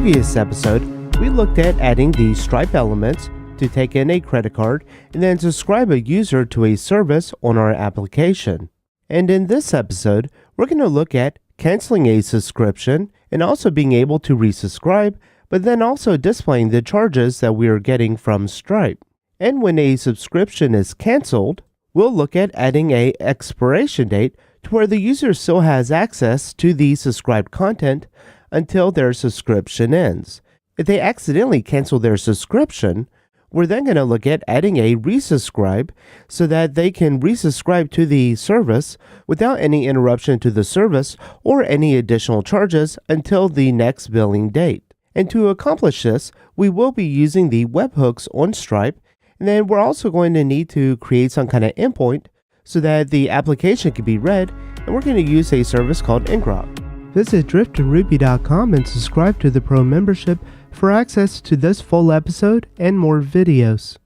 previous episode, we looked at adding the Stripe elements to take in a credit card and then subscribe a user to a service on our application. And in this episode, we're going to look at canceling a subscription and also being able to resubscribe, but then also displaying the charges that we are getting from Stripe. And when a subscription is canceled, we'll look at adding a expiration date to where the user still has access to the subscribed content until their subscription ends. If they accidentally cancel their subscription, we're then going to look at adding a resubscribe so that they can resubscribe to the service without any interruption to the service or any additional charges until the next billing date. And to accomplish this, we will be using the webhooks on Stripe, and then we're also going to need to create some kind of endpoint so that the application can be read, and we're going to use a service called ngrok. Visit drift2ruby.com and subscribe to the Pro membership for access to this full episode and more videos.